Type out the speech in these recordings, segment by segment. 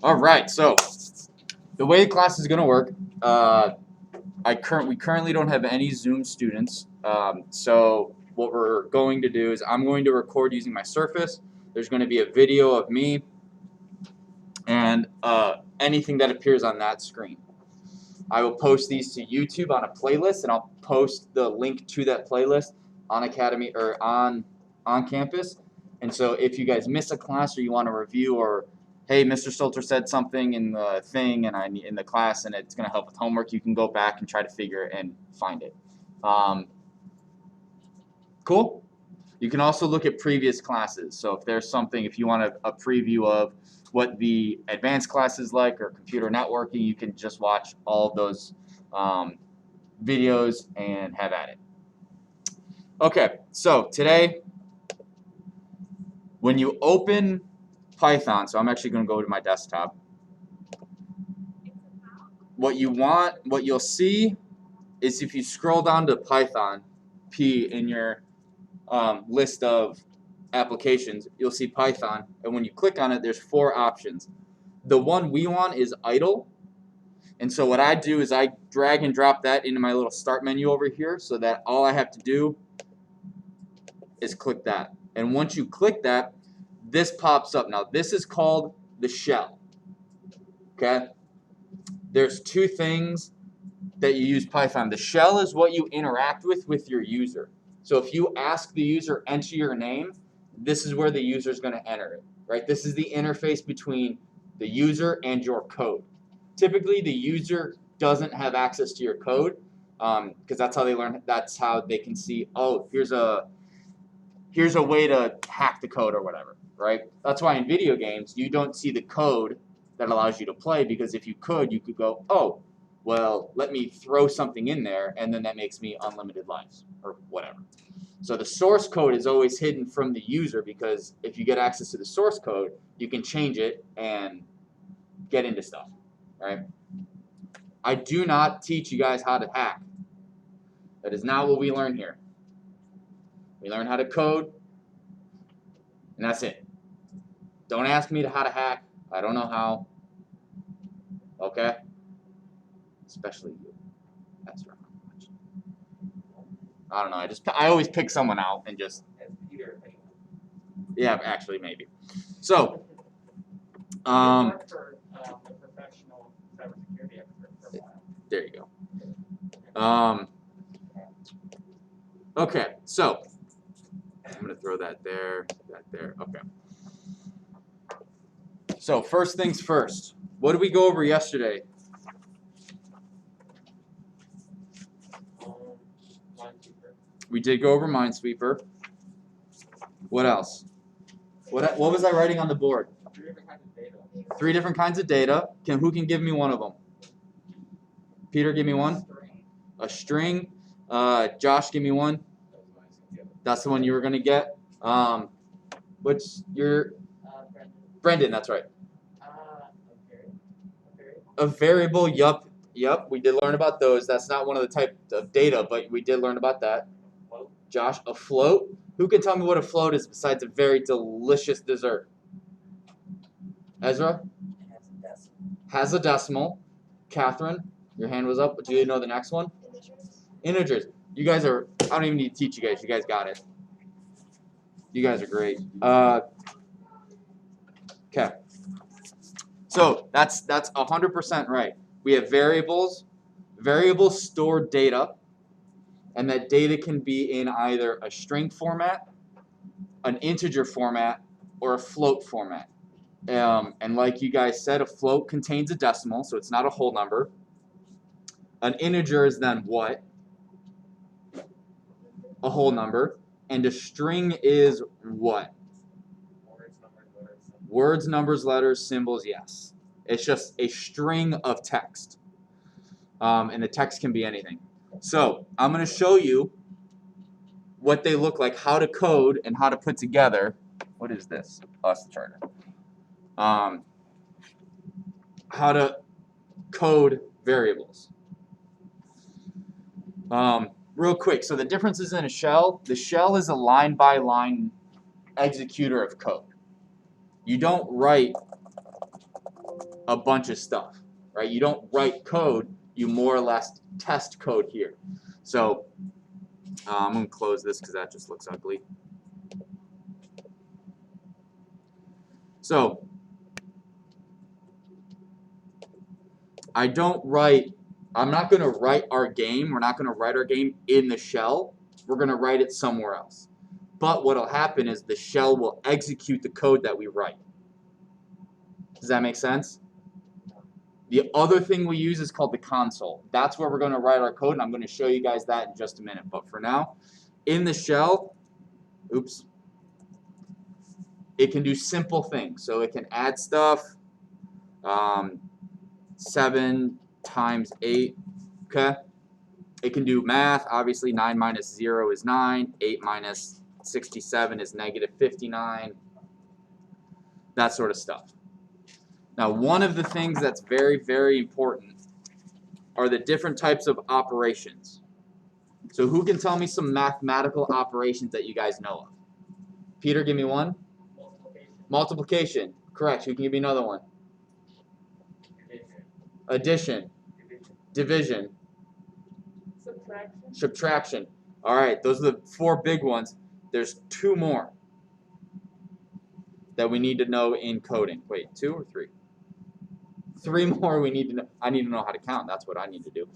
All right, so the way the class is going to work, we currently don't have any Zoom students. So what we're going to do is I'm going to record using my Surface. There's going to be a video of me and anything that appears on that screen. I will post these to YouTube on a playlist, and I'll post the link to that playlist on Academy or on campus. And so if you guys miss a class or you want to review, or hey, Mr. Stolter said something in the thing and in the class and it's going to help with homework, you can go back and try to figure it and find it. Cool? You can also look at previous classes. So if there's something, if you want a preview of what the advanced class is like or computer networking, you can just watch all of those videos and have at it. Okay, so today, when you open Python, so I'm actually going to go to my desktop. What you'll see is if you scroll down to Python, P in your list of applications, you'll see Python, and when you click on it, there's 4 options. The one we want is idle, and so what I do is I drag and drop that into my little start menu over here, so that all I have to do is click that. And once you click that, this pops up. Now this is called the shell. Okay? There's 2 things that you use Python. The shell is what you interact with your user. So if you ask the user, enter your name, this is where the user is going to enter it, right? This is the interface between the user and your code. Typically, the user doesn't have access to your code because that's how they learn. That's how they can see, oh, here's a way to hack the code or whatever, right? That's why in video games, you don't see the code that allows you to play, because if you could go, oh, well, let me throw something in there, and then that makes me unlimited lives, or whatever. So the source code is always hidden from the user, because if you get access to the source code, you can change it and get into stuff, right? I do not teach you guys how to hack. That is not what we learn here. We learn how to code, and that's it. Don't ask me how to hack. I don't know how. Okay? Especially you. That's right. I don't know. I always pick someone out and just. Yeah, actually, maybe. So. There you go. Okay, so I'm gonna throw that there, that there. Okay. So first things first. What did we go over yesterday? We did go over Minesweeper. What else? What was I writing on the board? 3 different kinds of data. Who can give me one of them? Peter, give me one. A string. Josh, give me one. That's the one you were gonna get. What's your? Brendan, that's right. A variable. Yup. We did learn about those. That's not one of the type of data, but we did learn about that. Josh, a float. Who can tell me what a float is besides a very delicious dessert? Ezra? Has a decimal. Catherine, your hand was up. Do you know the next one? Integers. You guys are, I don't even need to teach you guys. You guys got it. You guys are great. Okay. So that's 100% right. We have variables. Variables store data, and that data can be in either a string format, an integer format, or a float format. And like you guys said, a float contains a decimal, so it's not a whole number. An integer is then what? A whole number. And a string is what? Words, numbers, letters, symbols, yes. It's just a string of text. And the text can be anything. So I'm going to show you what they look like, how to code, and how to put together. What is this? Oh, that's the charter. How to code variables. Real quick, so the differences in a shell. The shell is a line-by-line executor of code. You don't write a bunch of stuff, right? You don't write code, you more or less test code here. So I'm going to close this because that just looks ugly. So I'm not going to write our game. We're not going to write our game in the shell. We're going to write it somewhere else. But what will happen is the shell will execute the code that we write. Does that make sense? The other thing we use is called the console. That's where we're going to write our code, and I'm going to show you guys that in just a minute. But for now, in the shell, it can do simple things. So it can add stuff, 7 times 8, okay? It can do math. Obviously, 9 minus 0 is 9. 8 minus 67 is negative 59. That sort of stuff. Now, one of the things that's very, very important are the different types of operations. So who can tell me some mathematical operations that you guys know of? Peter, give me one. Multiplication. Correct. Who can give me another one? Addition. Division. Subtraction. All right, those are the 4 big ones. There's 2 more that we need to know in coding. Wait, 2 or 3? 3 more we need to know. I need to know how to count. That's what I need to do.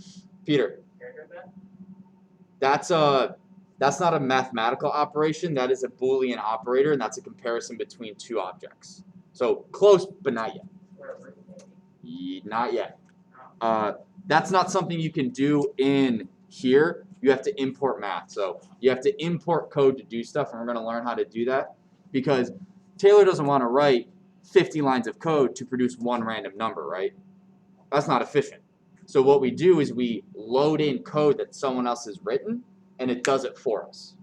Peter. That's not a mathematical operation. That is a Boolean operator, and that's a comparison between 2 objects. So close, but not yet. Not yet. That's not something you can do in here. You have to import math. So you have to import code to do stuff, and we're going to learn how to do that because Taylor doesn't want to write 50 lines of code to produce one random number, right? That's not efficient. So what we do is we load in code that someone else has written, and it does it for us.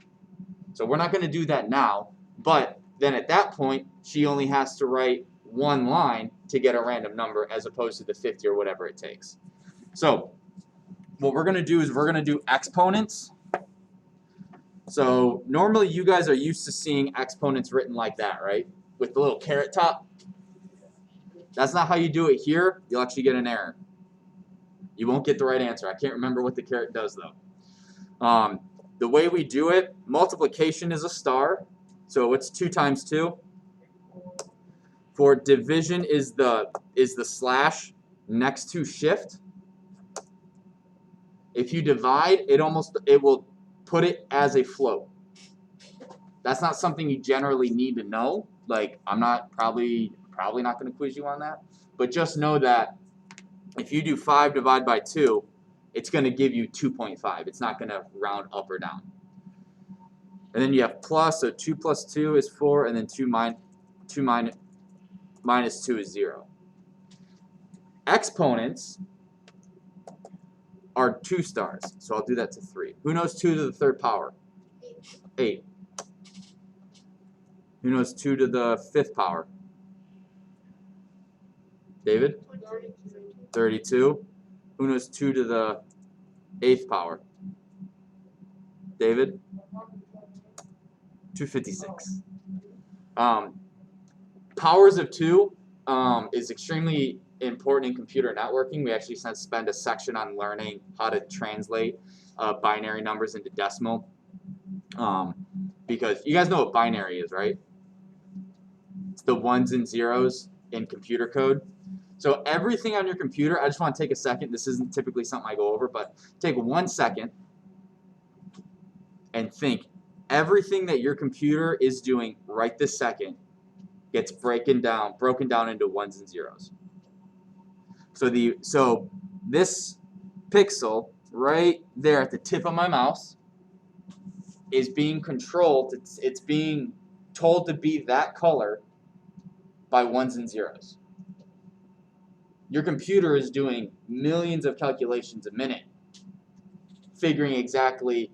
So we're not going to do that now, but then at that point, she only has to write 1 line to get a random number as opposed to the 50 or whatever it takes. So what we're going to do is we're going to do exponents. So normally you guys are used to seeing exponents written like that, right? With the little caret top. That's not how you do it here. You'll actually get an error. You won't get the right answer. I can't remember what the caret does though. The way we do it, multiplication is a star. So what's 2 times 2? For division is the slash next to shift. If you divide, it will put it as a float. That's not something you generally need to know. Like I'm not probably not going to quiz you on that, but just know that if you do 5 divided by 2, it's going to give you 2.5. It's not going to round up or down. And then you have plus, so 2 plus 2 is 4, and then 2 minus 2 is 0. Exponents are 2 stars, so I'll do that to 3. Who knows 2 to the 3rd power? 8. Who knows 2 to the 5th power? David? 32. Who knows 2 to the 8th power? David? 256. Powers of 2 is extremely important in computer networking. We actually spend a section on learning how to translate binary numbers into decimal. Because you guys know what binary is, right? It's the 1s and 0s in computer code. So everything on your computer, I just want to take a second. This isn't typically something I go over, but take 1 second and think. Everything that your computer is doing right this second gets broken down into 1s and 0s. So this pixel right there at the tip of my mouse is being controlled. It's being told to be that color by 1s and 0s. Your computer is doing millions of calculations a minute, figuring exactly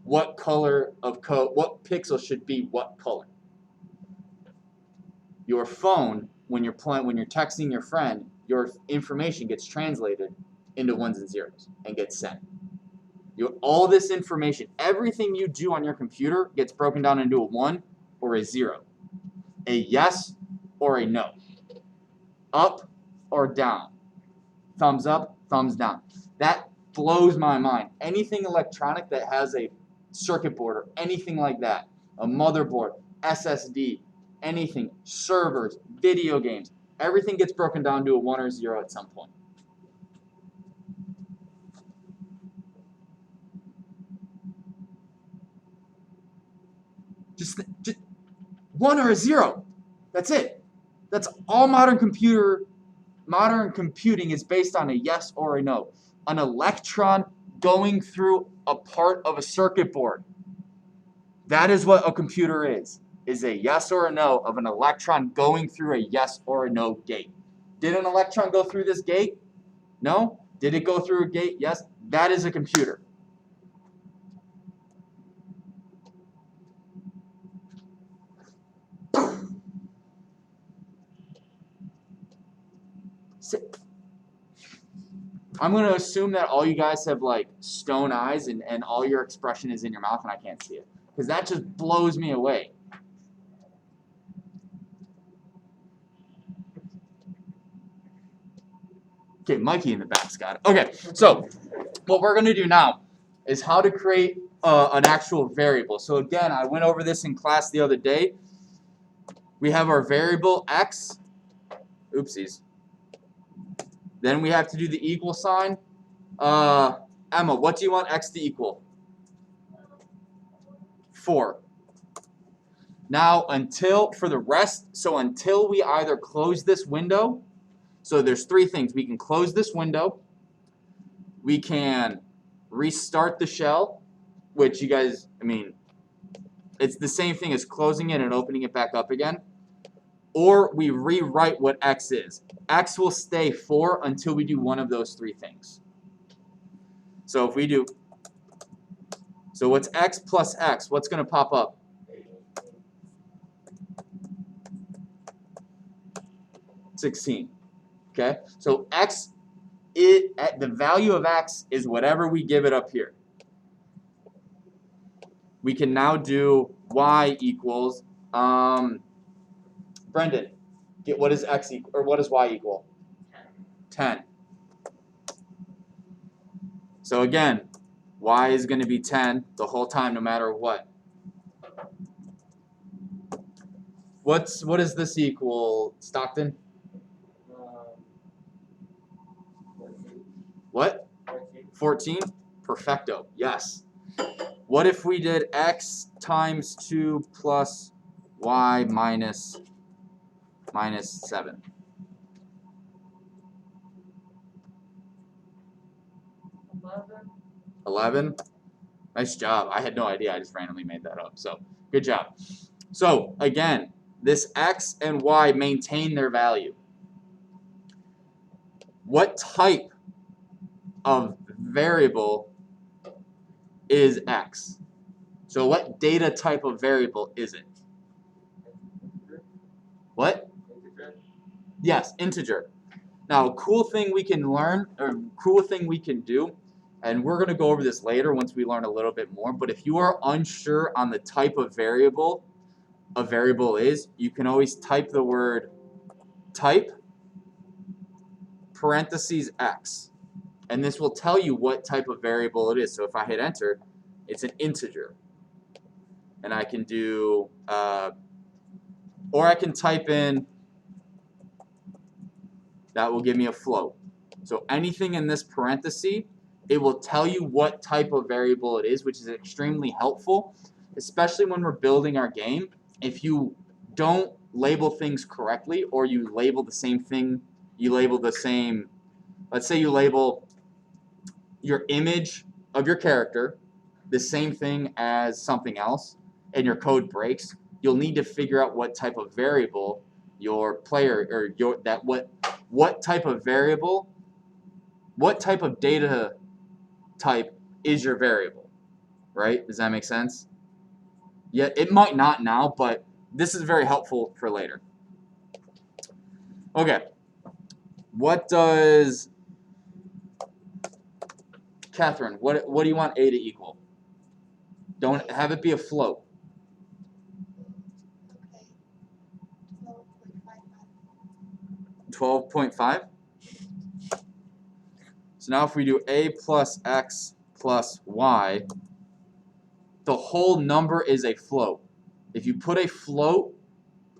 what color of code, what pixel should be what color. Your phone, when you're texting your friend, your information gets translated into 1s and 0s and gets sent. All this information, everything you do on your computer gets broken down into a 1 or a 0, a yes or a no, up or down? Thumbs up, thumbs down. That blows my mind. Anything electronic that has a circuit board or anything like that, a motherboard, SSD, anything, servers, video games, everything gets broken down to a 1 or 0 at some point. Just 1 or 0. That's it. That's all modern computing is based on a yes or a no. An electron going through a part of a circuit board. That is what a computer is a yes or a no of an electron going through a yes or a no gate. Did an electron go through this gate? No. Did it go through a gate? Yes. That is a computer. I'm going to assume that all you guys have like stone eyes and all your expression is in your mouth and I can't see it. Because that just blows me away. Okay, Mikey in the back's got it. Okay, so what we're going to do now is how to create an actual variable. So again, I went over this in class the other day. We have our variable x. Oopsies. Then we have to do the equal sign. Emma, what do you want x to equal? 4. Now, until we either close this window, so there's 3 things. We can close this window, we can restart the shell, which you guys, it's the same thing as closing it and opening it back up again, or we rewrite what x is. X will stay 4 until we do one of those 3 things. So if we do, so what's x plus x? What's going to pop up? 16. Okay, so the value of x is whatever we give it up here. We can now do y equals, Brendan, what is x equal, or what is y equal? 10. So again, y is going to be 10 the whole time, no matter what. What does this equal, Stockton? 14. What? 14? Perfecto. Yes. What if we did x times 2 plus y minus 7? 11? Nice job. I had no idea. I just randomly made that up. So, good job. So, again, this x and y maintain their value. What type of variable is x? So, what data type of variable is it? What? Integer. Yes, integer. Now, a cool thing we can learn, or cool thing we can do, and we're going to go over this later once we learn a little bit more, but if you are unsure on the type of variable a variable is, you can always type the word type parentheses x, and this will tell you what type of variable it is. So if I hit enter, it's an integer. And I can do, or I can type in, that will give me a float. So anything in this parenthesis, it will tell you what type of variable it is, which is extremely helpful, especially when we're building our game. If you don't label things correctly, or you label the same thing, let's say you label your image of your character the same thing as something else, and your code breaks, you'll need to figure out what type of variable your player, or what type of variable, what type of data type is your variable, right? Does that make sense? Yeah, it might not now, but this is very helpful for later. Okay, what does, Catherine, what do you want A to equal? Don't have it be a float. Okay. 12.55. 12.5? So now if we do a plus x plus y, the whole number is a float. If you put a float,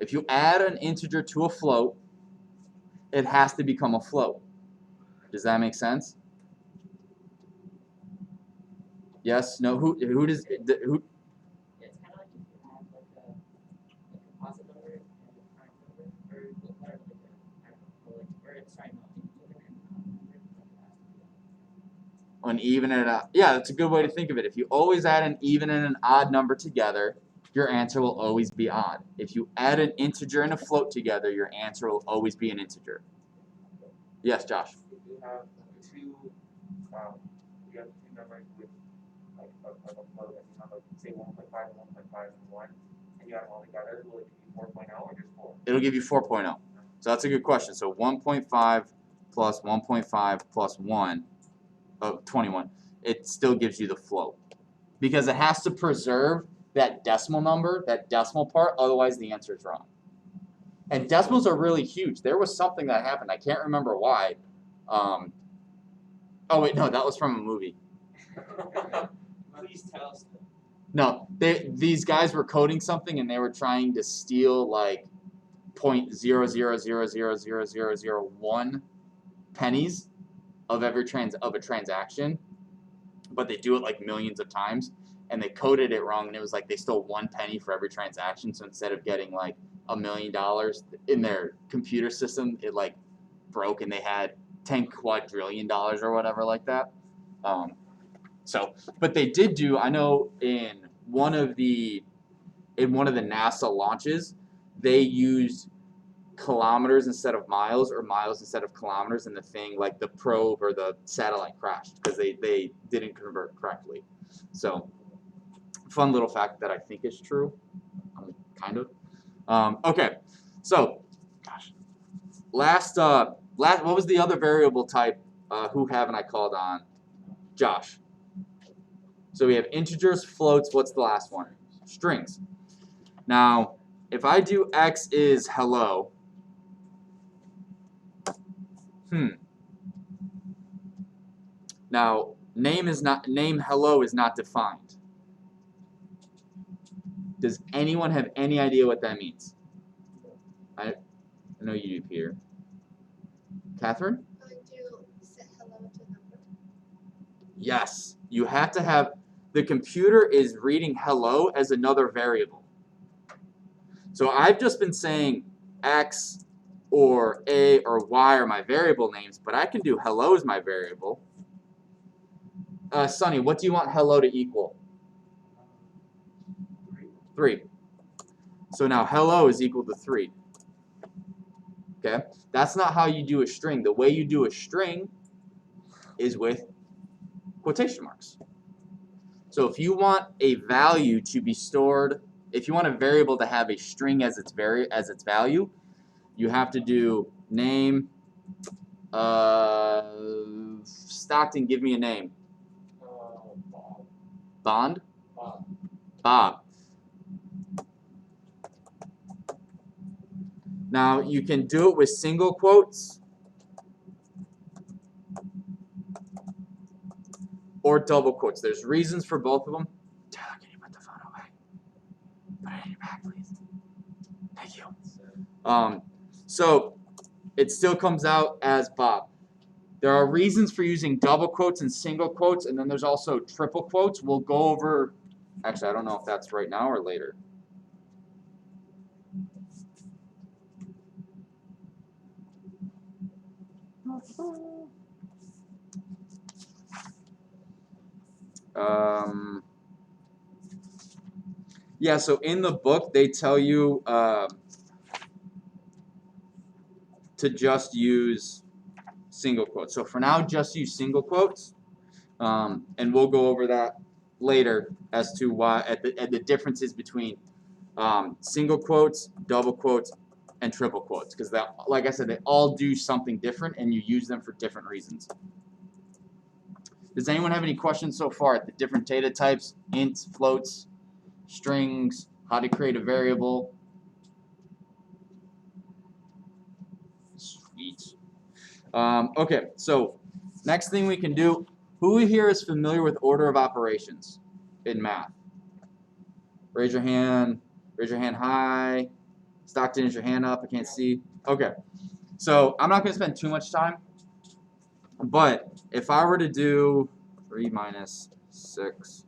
if you add an integer to a float, it has to become a float. Does that make sense? Yes? No? Who does who? It's kind of like if you have like a composite number and a prime number, or it's sorry, no, integer and An even and an odd. Yeah, that's a good way to think of it. If you always add an even and an odd number together, your answer will always be odd. If you add an integer and a float together, your answer will always be an integer. Yes, Josh? If you have two numbers with like a float, and you have like say 1.5 and 1.5 and 1, and you add them all together, will it give you 4.0 or just 4? It'll give you 4.0. So that's a good question. So 1.5 plus 1.5 plus 1, 21, it still gives you the float. Because it has to preserve that decimal number, that decimal part, otherwise the answer is wrong. And decimals are really huge. There was something that happened. I can't remember why. Oh, wait, no, that was from a movie. Please tell us. No, these guys were coding something and they were trying to steal like 0.000000001 pennies of a transaction, but they do it like millions of times, and they coded it wrong, and it was like they stole 1 penny for every transaction. So instead of getting like $1 million in their computer system, it like broke, and they had 10 quadrillion dollars or whatever like that. But they did do. I know in one of the NASA launches, they used kilometers instead of miles, or miles instead of kilometers, and the thing, like the probe or the satellite, crashed because they didn't convert correctly. So, fun little fact that I think is true, kind of. Okay, so, gosh, last, what was the other variable type? Who haven't I called on? Josh. So we have integers, floats. What's the last one? Strings. Now, if I do x is hello. Now, name hello is not defined. Does anyone have any idea what that means? I know you do, Peter. Catherine? Do set hello to number. Yes. You have to have, the computer is reading hello as another variable. So I've just been saying x or a or y are my variable names, but I can do hello as my variable. Sonny, what do you want hello to equal? 3. So now hello is equal to 3. Okay? That's not how you do a string. The way you do a string is with quotation marks. So if you want a value to be stored, if you want a variable to have a string as its value, you have to do name. Stockton, give me a name. Bond? Bob. Now, you can do it with single quotes or double quotes. There's reasons for both of them. Taylor, can you put the phone away? Put it in your bag, please. Thank you. So it still comes out as Bob. There are reasons for using double quotes and single quotes, and then there's also triple quotes. We'll go over, actually, I don't know if that's right now or later. Yeah, so in the book, they tell you to just use single quotes. So for now, just use single quotes, and we'll go over that later as to why at the differences between single quotes, double quotes, and triple quotes, because like I said, they all do something different, and you use them for different reasons. Does anyone have any questions so far at the different data types, ints, floats, strings, how to create a variable? Sweet. Okay, so Next thing we can do, who here is familiar with order of operations in math? Raise your hand high. Stockton, is your hand up? I can't see. Okay. So I'm not going to spend too much time, but if I were to do 3 minus 6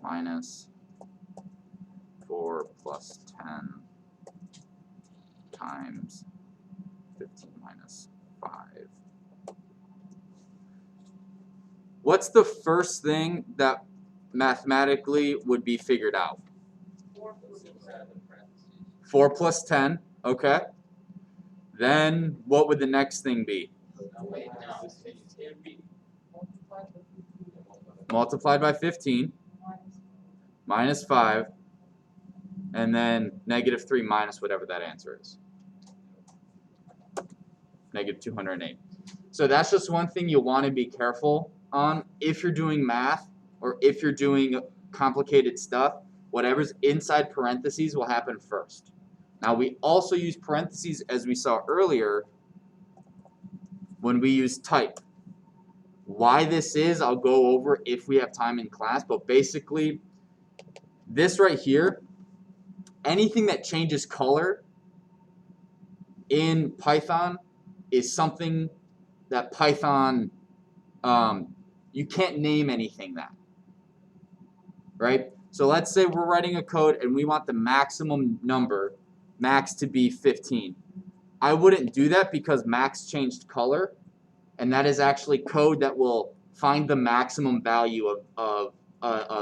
minus 4 plus 10 times 15 minus 5. What's the first thing that mathematically would be figured out? 4 plus 10, okay. Then what would the next thing be? Multiplied by 15 minus 5, and then negative 3 minus whatever that answer is. Negative 208. So that's just one thing you want to be careful on if you're doing math or if you're doing complicated stuff. Whatever's inside parentheses will happen first. Now we also use parentheses, as we saw earlier, when we use type. Why this is, I'll go over if we have time in class, but basically this right here, anything that changes color in Python is something that Python, you can't name anything that, right? So let's say we're writing a code and we want the maximum number, max, to be 15. I wouldn't do that because max changed color, and that is actually code that will find the maximum value of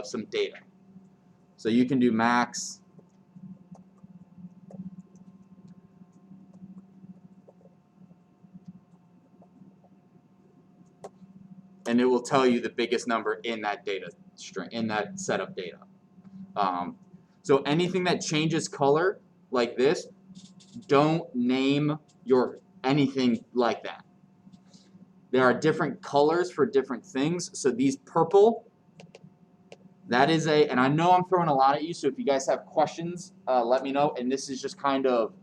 some data. So you can do max and it will tell you the biggest number in that data string, in that set of data. So anything that changes color like this, don't name your anything like that. There are different colors for different things. So these purple, that is and I know I'm throwing a lot at you, so if you guys have questions, let me know. And this is just kind of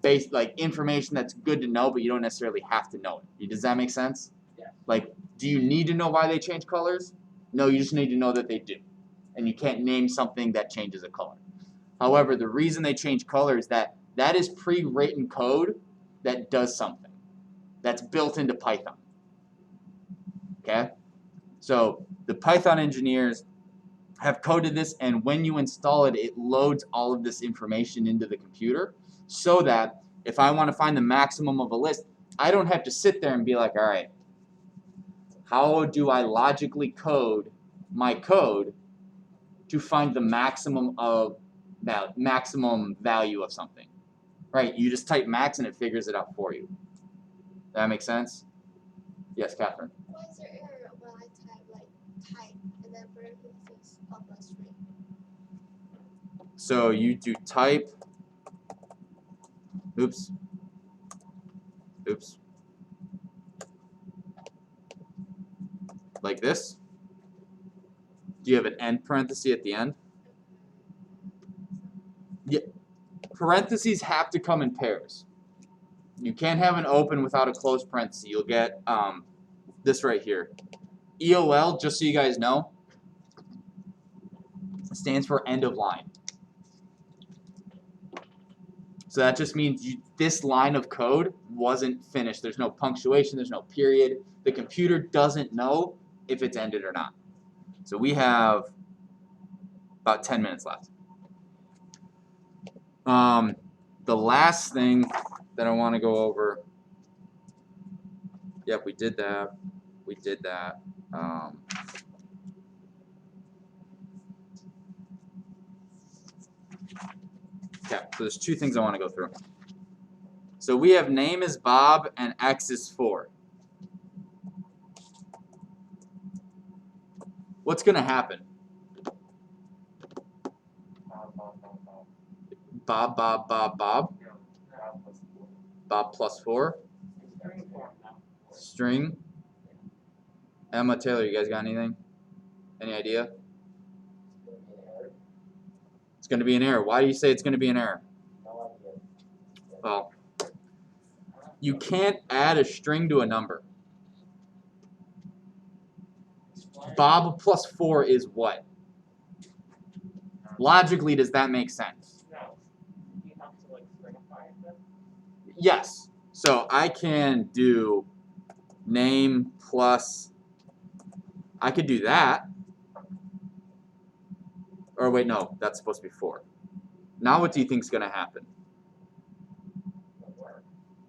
based, like, information that's good to know, but you don't necessarily have to know it. Does that make sense? Yeah. Like, do you need to know why they change colors? No, you just need to know that they do. And you can't name something that changes a color. However, the reason they change color is that is pre-written code that does something. That's built into Python. Okay? So the Python engineers have coded this, and when you install it, it loads all of this information into the computer so that if I want to find the maximum of a list, I don't have to sit there and be like, all right, how do I logically code my code to find the maximum value of something? Right? You just type max and it figures it out for you. That makes sense? Yes, Catherine. Why is there error when I type and then parentheses of a string? So you do type. Oops. Like this. Do you have an end parenthesis at the end? Yeah. Parentheses have to come in pairs. You can't have an open without a closed parenthesis. You'll get this right here. EOL, just so you guys know, stands for end of line. So that just means this line of code wasn't finished. There's no punctuation, there's no period. The computer doesn't know if it's ended or not. So we have about 10 minutes left. The last thing that I want to go over, yep, we did that. Okay, so there's two things I want to go through. So we have name is Bob and X is 4. What's going to happen? Bob. Bob plus 4. String. Emma, Taylor, you guys got anything? Any idea? It's going to be an error. Why do you say it's going to be an error? Well, you can't add a string to a number. Bob plus 4 is what? Logically, does that make sense? No. You have to like stringify them. Yes. So I can do name plus, I could do that. Or wait, no, that's supposed to be 4. Now what do you think is going to happen? It'll work.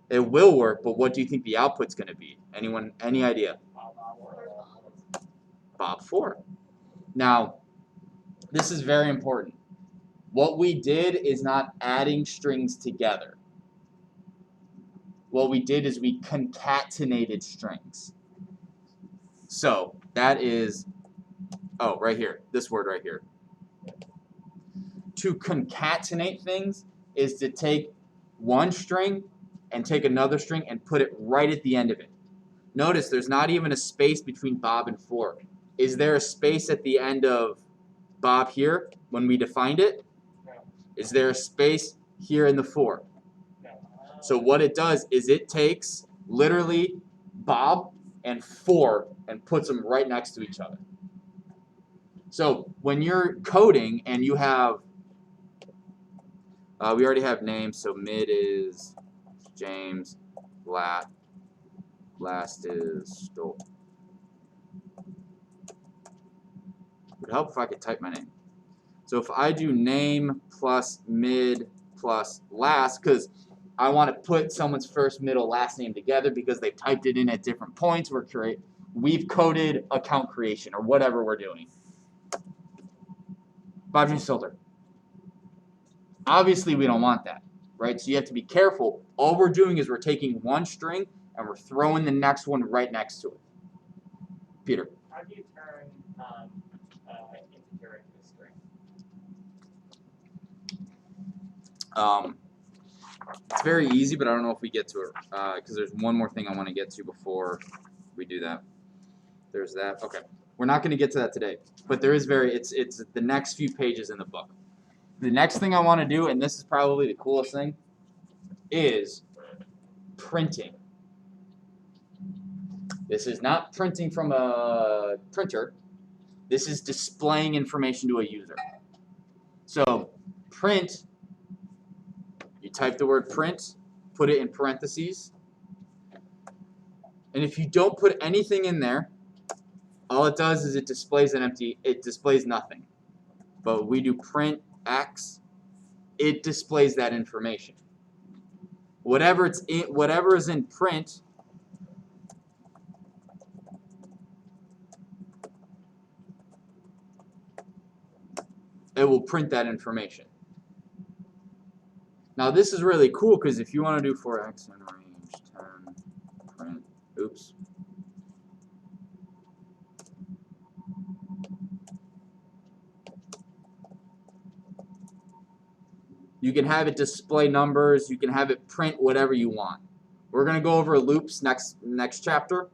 It will work, but what do you think the output's going to be? Anyone, any idea? Bob 4. Now, this is very important. What we did is not adding strings together. What we did is we concatenated strings. So that is, oh, right here, this word right here. To concatenate things is to take one string and take another string and put it right at the end of it. Notice there's not even a space between Bob and 4. Is there a space at the end of Bob here when we defined it? No. Is there a space here in the 4? No. So what it does is it takes literally Bob and 4 and puts them right next to each other. So when you're coding and you have, we already have names, so mid is James, last is Stoll. Would help if I could type my name. So if I do name plus mid plus last, because I want to put someone's first, middle, last name together because they typed it in at different points. We've coded account creation or whatever we're doing. Bob James Filter. Obviously, we don't want that, right? So you have to be careful. All we're doing is we're taking one string and we're throwing the next one right next to it. Peter. How do you turn integer into a string? It's very easy, but I don't know if we get to it because there's one more thing I want to get to before we do that. There's that. Okay, we're not going to get to that today, but there is it's the next few pages in the book. The next thing I want to do, and this is probably the coolest thing, is printing. This is not printing from a printer. This is displaying information to a user. So print, you type the word print, put it in parentheses, and if you don't put anything in there, all it does is it displays nothing. But we do print X, it displays that information. Whatever is in print, it will print that information. Now this is really cool because if you want to do for X in range 10 print, oops. You can have it display numbers. You can have it print whatever you want. We're going to go over loops next chapter.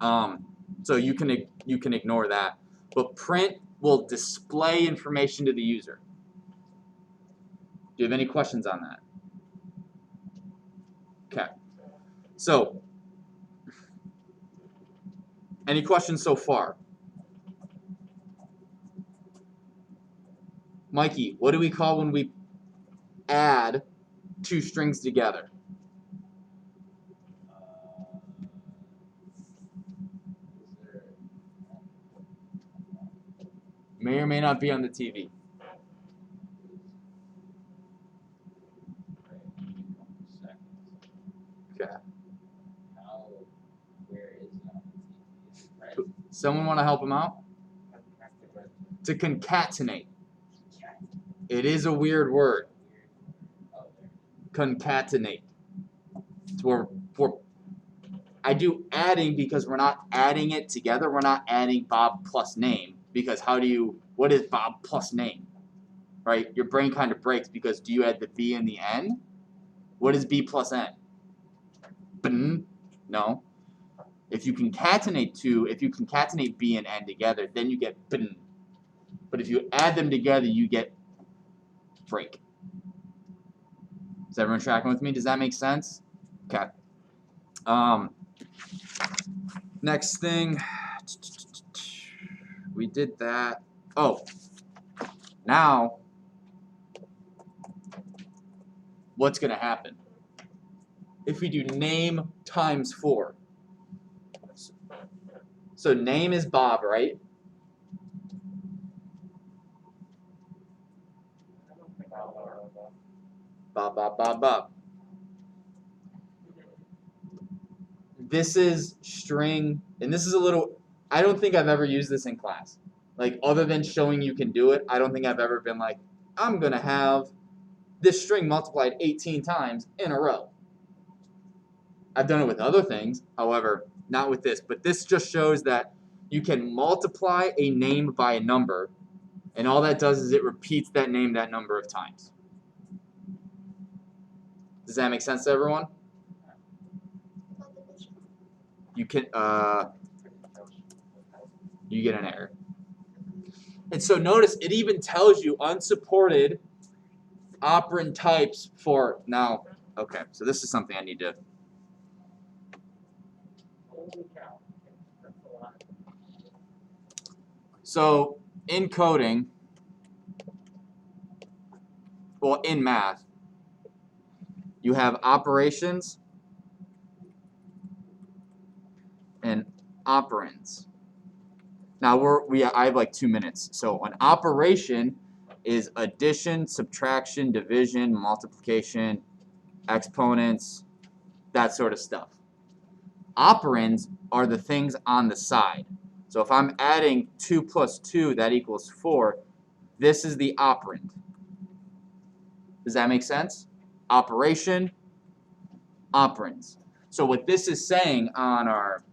So you can ignore that. But print will display information to the user. Do you have any questions on that? Okay. So, any questions so far? Mikey, what do we call when we add two strings together? May or may not be on the TV. Okay. Someone want to help him out? To concatenate. It is a weird word. Concatenate. I do adding because we're not adding it together. We're not adding Bob plus name because what is Bob plus name? Right? Your brain kind of breaks because do you add the B in the end? What is B plus N? Bn? No. If you concatenate B and N together, then you get bn. But if you add them together, you get break. Is everyone tracking with me? Does that make sense? Okay. Next thing. we did that. Oh, now what's going to happen? If we do name times 4. So name is Bob, right? I don't think I'll know that. Bob, Bob, Bob, Bob. This is string, and this is a little, I don't think I've ever used this in class. Like, other than showing you can do it, I don't think I've ever been like, I'm going to have this string multiplied 18 times in a row. I've done it with other things, however, not with this. But this just shows that you can multiply a name by a number, and all that does is it repeats that name that number of times. Does that make sense to everyone? About division. You can, you get an error. And so notice it even tells you unsupported operand types for, now, okay, so this is something I need to, Holy cow. That's a lot. so in coding, well, in math, you have operations and operands. Now I have like 2 minutes. So an operation is addition, subtraction, division, multiplication, exponents, that sort of stuff. Operands are the things on the side. So if I'm adding 2 plus 2, that equals 4, this is the operand. Does that make sense? Operation, operands. So what this is saying on our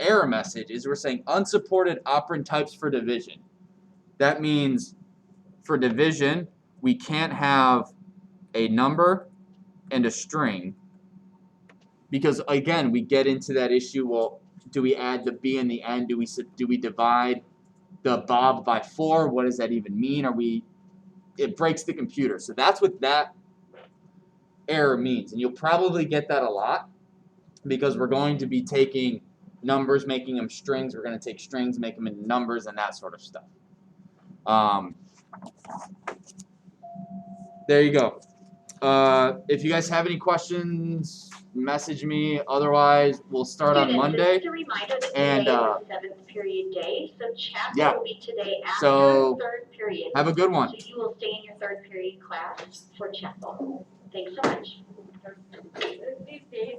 error message is we're saying unsupported operand types for division. That means for division, we can't have a number and a string because, again, we get into that issue, well, do we add the B in the end? Do we divide the Bob by 4? What does that even mean? It breaks the computer. So that's what that error means. And you'll probably get that a lot because we're going to be taking numbers, making them strings. We're going to take strings, make them into numbers, and that sort of stuff. There you go. If you guys have any questions, message me. Otherwise, we'll start on Monday. Just a reminder that And, today is the 7th period day, so chapter yeah. will be today after So, 3rd period. have a good one. So you will stay in your 3rd period class for chapel. Thanks so much. These days,